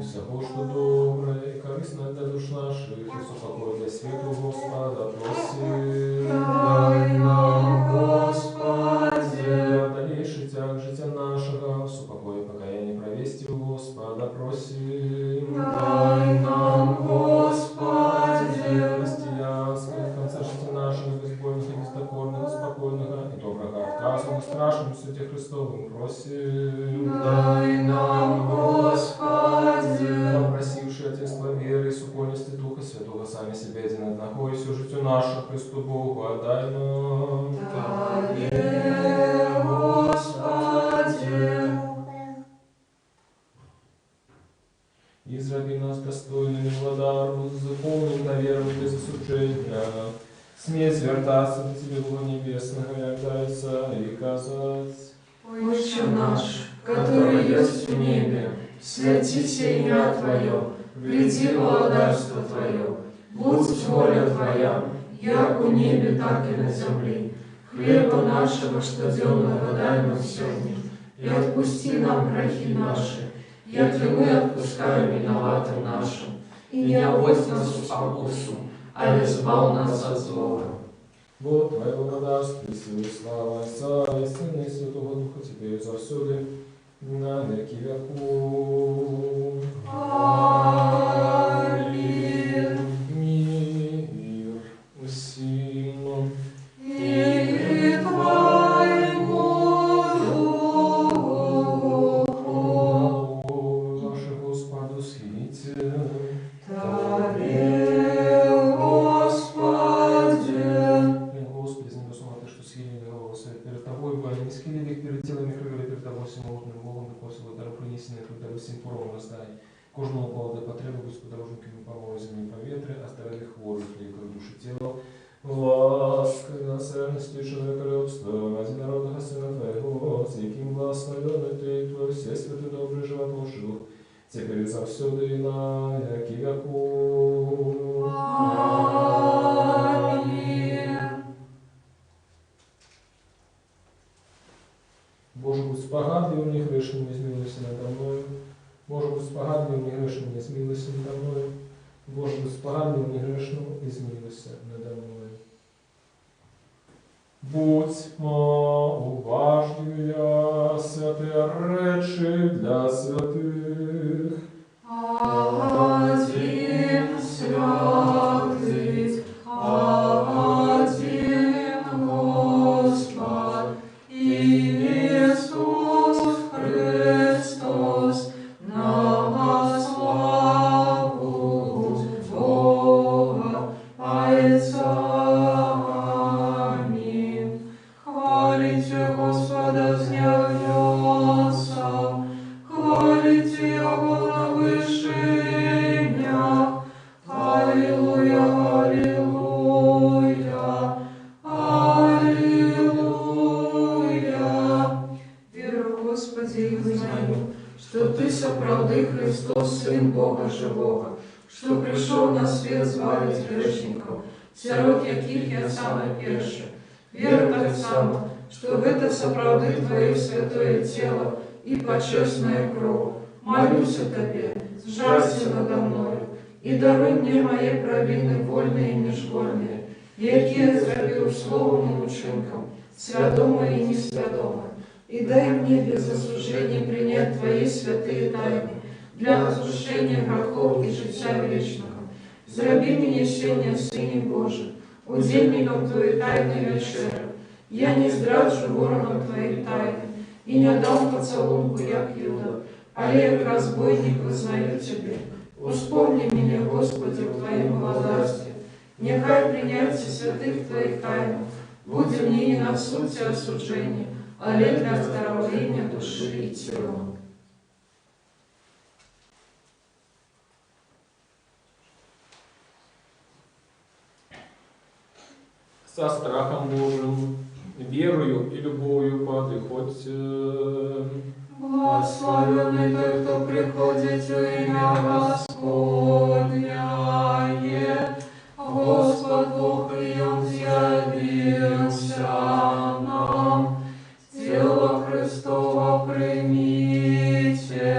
Всего, что доброе и корыстное для душ наших, и супокой для свету, Господа, просим. Дай нам, Господи. Дальнейший тяг життя нашего, супокой и покаяние провести, Господа, просим. Дай нам, Господи. Христианское, в конце життя нашего, безбойных и бездокорного, спокойного и доброго отказа, страшным Святе Христовым, просим. Дай нам, Господи. Попросивши Отечество веры и супольности Духа Святого, сами себе один одного, и все житию наше Христу Богу отдай нам. Тебе, Господи. Израби нас достойными владару, заполним довером без осуждения. Смей звертаться до Тебе, Бога Небесного, и отдаться и казать. Отче наш, который есть в небе, святися имя Твое, приди владарство Твое, будь воля Твоя, як у небе, так и на земле. Хлеба нашего штоденного дай нам сегодня, и отпусти нам грехи наши, як и мы отпускаем виноватым нашим, и не обводь нас в искусу, а избав нас от злого. Вот Твое владарство, и силы, и слава Отца, и Сына, и Святого Духа, теперь и завсёды, на веки веков. Аминь. Мир усім. И Твоему Духу. Ваше Господу схилите. Тебе, Господи. Господи, с небесного Ты, что схилили голову свою перед Тобой, бы они не схилили их перед телами, кровили перед Тобой всемогутным Богом, так просил дару принесенных, дару всем пором раздай. Кожному поводу потребу, Господорожниками помой земли по ветре, оставили хворых, ликах души тела. Лаской, насерностью человеколюбства, единородного Сына Твоего, с яким благословенный Ты, Твой все святый добрый животворший Дух, теперь и завсёды и на веки веков. Аминь. Боже, будь спогадлив мне грешным, не змилуйся надо мною. Боже, будь спогадлив мне грешным, не змилуйся надо мною. Боже, Боже, безпорадну і грешну, і змилуйся надо мною. Будьмо уважною, святые речі для святих. Один святый, один Господь, Иисус Христос, на славу Бога Отца. Аминь. Хвалите Господа с небеса, хвалите Его на вышинях. Аллилуйя, аллилуйя, аллилуйя. Верую, Господи, и знаю, что Ты соправды Христос, Сын Бога Живого, что пришел на свет збавить грешников, сирот яких я самый перший. Верю так само, что это соправды Твое святое тело и почестная кровь. Молюсь о Тебе, сжалься надо мною, и даруй мне мои провины вольные и межвольные, які зробив словом и учинком, свядомо и несвядомо. И дай мне без осуждения принять Твои святые тайны для осушения грехов и життя вечного. Зроби мне щения Сыне Божий, удельником Твоей тайны вечери. Я не здраджу ворогам Твоей тайны и не дам поцелунку, як Юда, але як разбойник вызнаю Тебе. Успомни меня, Господи, в Твоей благодати. Нехай принятие святых Твоих тайн будет мне не на сути осуждения, але для оздоровления души и тела. Со страхом Божьим, верою и любовью подыходьте. Благословенный тот, кто приходит в имя Господня. Господь Бог, и Он явился нам. Тело Христово примите,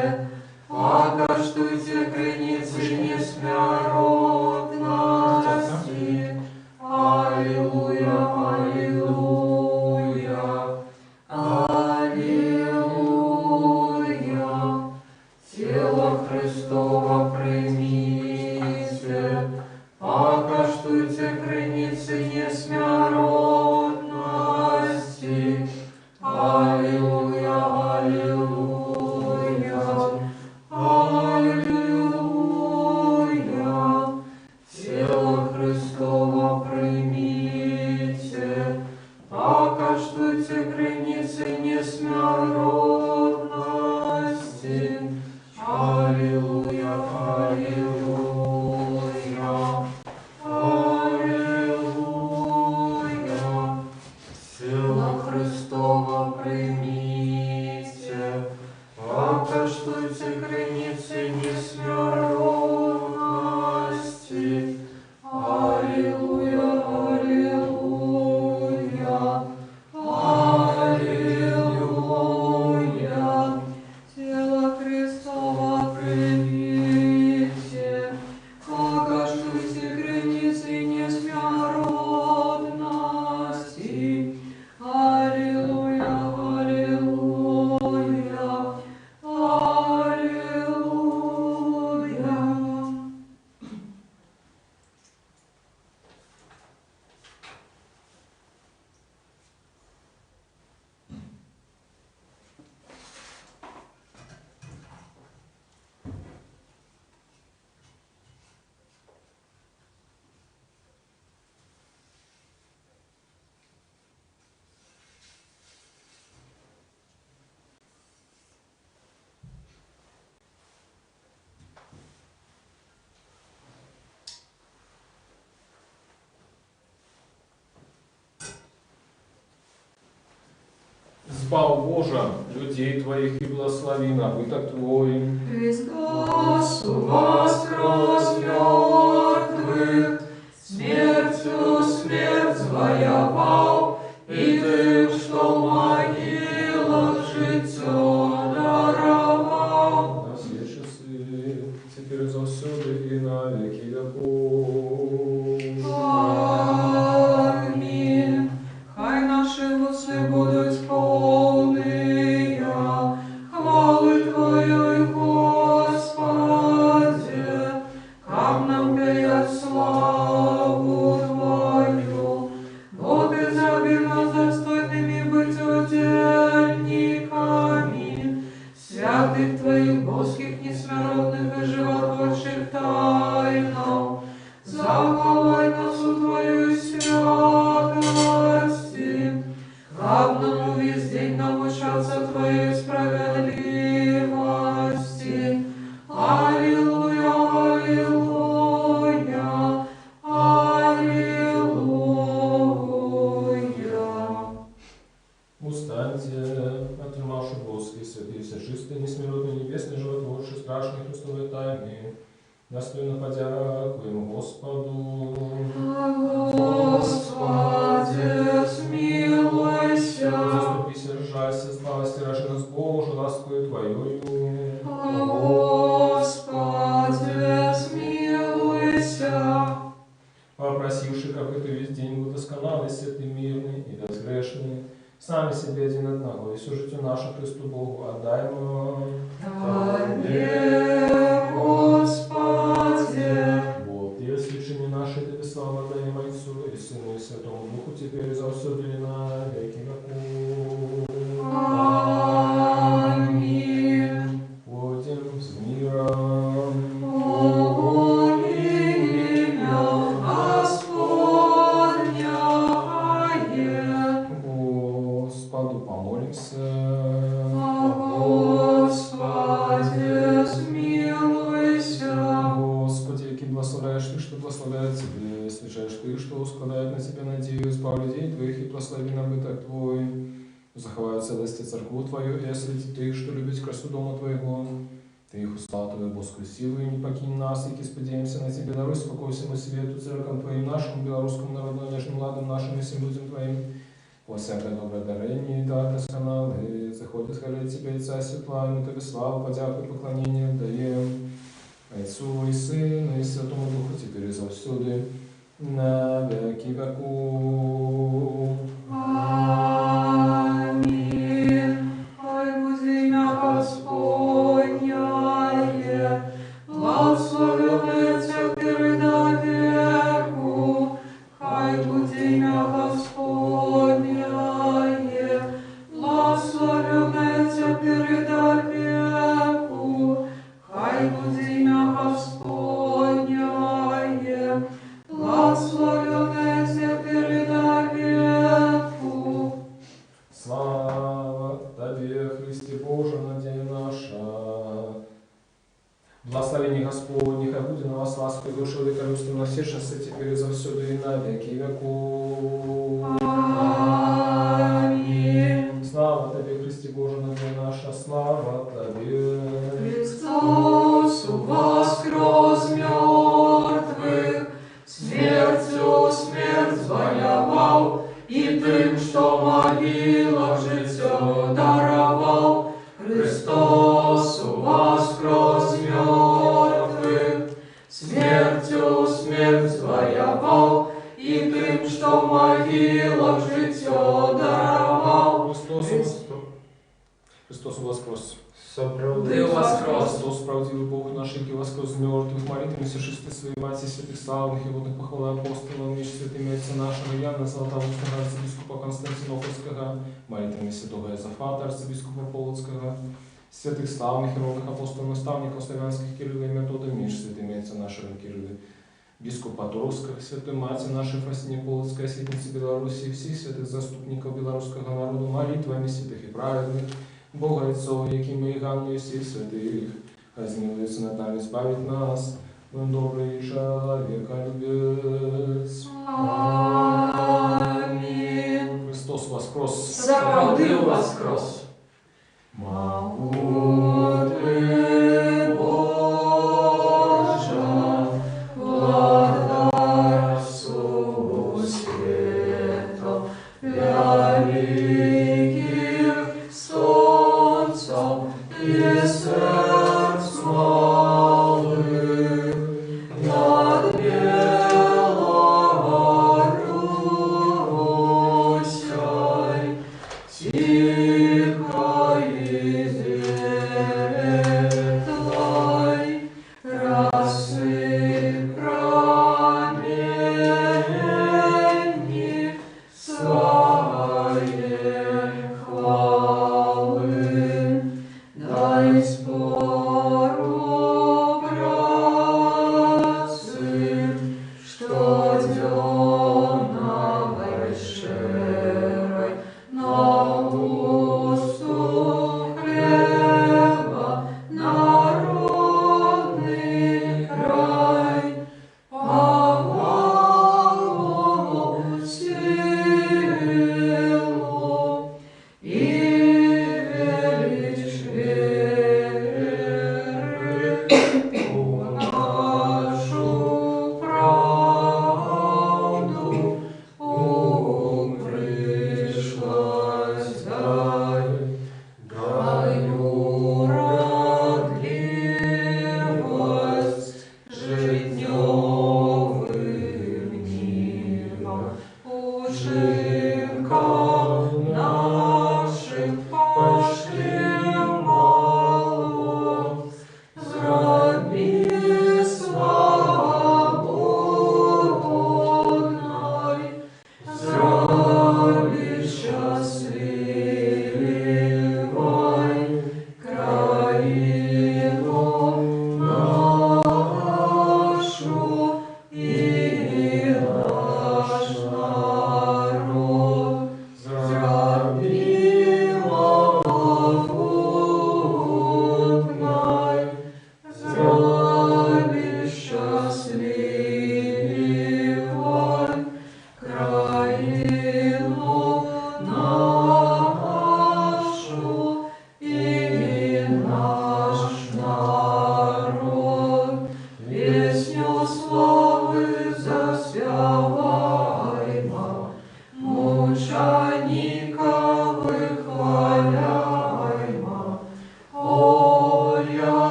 покаштуйте границы несмяротности. Аллилуйя, аллилуйя, аллилуйя. Тело Христово примите, покаштуйте границы несмяротности. Аллилуйя, аллилуйя, аллилуйя. Тело Христово примите, покаштуйте границы несмяротности. Аллилуйя, аллилуйя, аллилуйя. Тело Христово примите, покаштуйте границы несмяротности. Аллилуйя, аллилуйя, аллилуйя. Тело Христово примите, покаштуйте границы несмяротности. Аллилуйя, аллилуйя, аллилуйя. Збав Божа людей Твоих и благослови набыток Твой. Христос воскрес мертвых, смертью смерть завоевал, и Ты, что в могилах житье даровал. На все часы, теперь завсюду и на веки веков. Господу. Господи, смилуйся. Заступись, рожайся, слава стиражи нас Божию, ласкою Твоею. Господи, смилуйся. Попросивши, как и Ты, весь день благосконанный, светлый, мирный и безгрешный, сами себе один одного, и всю житию нашу Христу Богу отдаймо. Тебе, Господи. Вот, и освящение наше Тебе слава даем Отцу и Сыну и Святому Духу, теперь и завсёды и на веки веков. Аминь. Ходим с миром. Господу помолимся. Господи, смилуйся. Господи, який благословляешь Ты, что благословляет Тебе, слышишь Ты, что ускладает на Тебе надею, избавь людей Твоих и благослови набыток Твой. Заховай целости церкву Твою и освети Ты, что любить красу дома Твоего. Ты их услал Твою божескую силу, и не покинь нас, и сподеемся на Тебе, даруй спокой всему свету, церквам Твоим, нашему белорусскому народу, нежным ладом нашим и всем людям Твоим. По всякое доброе дарение и дар досконалы, заходит хвалить Тебя, Отца Светла, и мы Тебе славу, подяку и поклонение отдаем. Отцу и Сыну и Святому Духу, теперь и завсюду, на веки веков. Аминь. Ой, буди имя Господня, благословенное теперь и до веку. Хай буди имя Господня, благословенное теперь и до веку. Хай буди имя Господня, благословенное теперь и до веку. Слава Тебе, Христе Боже, надея наша. Благословение Господне, хай будет на вас ласку и душу великолепством на все часы, теперь и завсюду и на веки веков. Аминь. Слава Тебе, Христе Боже, надея наша, слава Тебе. Христос воскрес мертвых, смертью смерть завоевал, и тем, что могила життя даровал. Христос воскрес мертвых, смертью смерть завоевал, и тем, что могила життя даровал. Христос воскрес. Ты воскрес. Христос, правдивый Бог наш, и воскрес мертвых, молитвами всешествия своей Мати, святых славных и водных похвала апостолов, меч святыми отца нашего Яна, Златоустного арцебискупа Константинопольского, молитвами святого Иозафата, арцебискупа Полоцкого, святых славных и ровных апостолов, наставников славянских Кирилла и Метода, меч святыми отца нашего Кирилла, бискупа Туровского, святой Мати нашей Фросине Полоцкой, светницы Беларуси и всех святых заступников белорусского народа, молитвами святых и праведных, Бога Отцов, яким мы и Ганну и всех святых, хай смилуется над нами, избавит нас, он добрый человеколюбец. Аминь. Христос воскрес. Завжди воскрес. Могутный Боже, владарцу света, великих солнцев и сердц малых, над Белорусей, тихой светлой рассыпь промени своей хвалы. Дай спору, братцы, что дёмновой шерой на густу хлеба народный край, по силу и величь веры нашу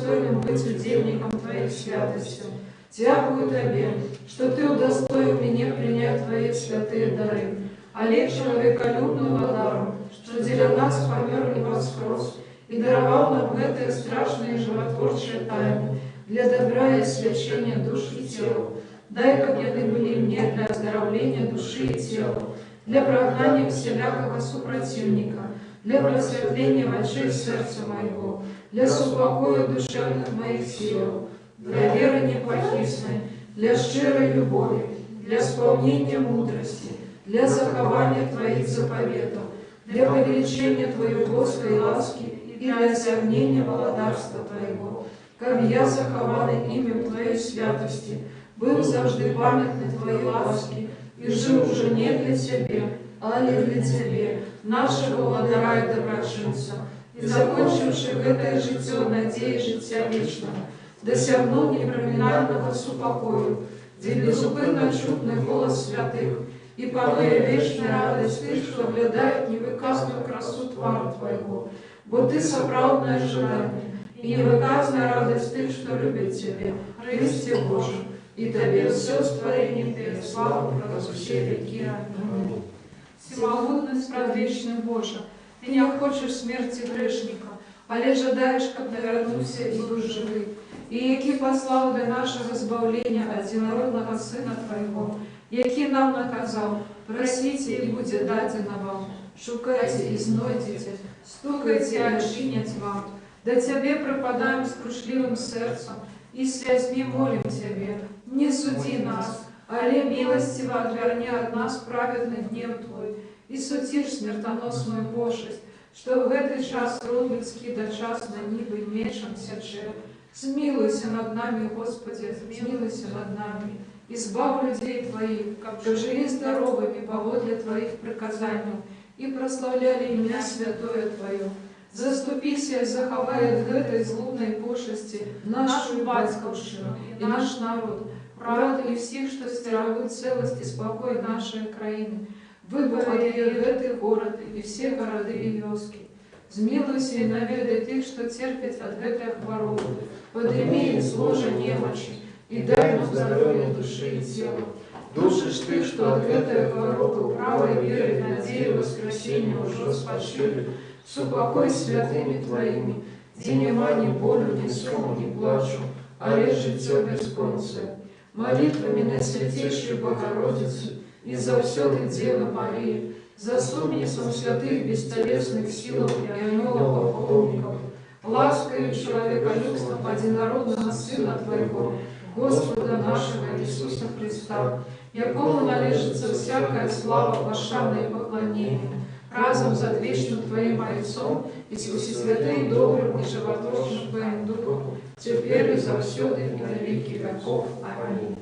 достойным быть удельником Твоей святости. Дякую Тебе, что Ты удостоил меня принять Твои святые дары. Олег человеколюбного дару, что для нас помер и воскрес, и даровал нам этой страшной животворчей тайны для добра и освящения душ и тела. Дай, как яны были мне для оздоровления души и тела, для прогнания всякого супротивника, для просветления очей сердца моего, для супокоя душевных моих сил, для веры непохисной, для щирой любови, для исполнения мудрости, для захования Твоих заповедов, для повеличения Твоего и ласки и для осягнения володарства Твоего, как я захованы имя Твоей святости, был завжди памятный Твоей ласки, и жил уже не для Тебе, а не для Тебе, нашего владара и доброчинца, и закончивши в этой житё надеи життя вечного, досягнул непроминального супокою, где безупинно чутный голос святых, и помоя вечной радости, что глядает невыказную красу твара Твоего, бо Ты соправдное ожидание, и невыказная радость Ты, что любит Тебе, Христе Божий, и Тебе все створение Ты, славу про все веки. Аминь. Всемогутность предвечный Боже, Ты не хочешь смерти грешника, але жадаешь, как навернуся и будь живый, и який послал для нашего избавления одинородного Сына Твоего, який нам наказал, просите и будет дадено вам, шукайте и знойдите, стукайте и отчинят вам. Да Тебе пропадаем с крушливым сердцем, и слезьми молим Тебе, не суди нас, але милостиво отверни от нас праведный гнев Твой, и сутишь смертоносную пошесть, что в этот час род людский дочасно нибы мечем сече. Смилуйся над нами, Господи, смилуйся над нами. Избавь людей Твоих, как жили здоровыми поводле Твоих приказаний, и прославляли имя святое Твое. Заступися и заховай от этой злобной пошести нашу батьковщину и наш народ, правду и всех, что стирают целость и спокой нашей краины. Выбори этот город и все города и вёски. Змилуйся и наведай тых, что терпят от этой хворобы, подними из ложа немочи, и дай нам здоровье души и тела. Души ж ты, что от этой хворобы правой веры, надею воскресения уже спочили, супокой святыми Твоими, где нема ни болю, ни срому, ни плачу, а реже все бесконце. Молитвами на святейшую Богородицу и за всякой Девы Марии, заступницам святых бестелесных сил и ангелов-поклонников, ласкою человеколюбством одинородного Сына Твоего, Господа нашего Иисуса Христа, якому належится всякая слава, пошана и поклонение, разом за вечным Твоим Отцом и со святым, добрым и животворным Твоим Духом, теперь и завсёды и на веки веков. Аминь.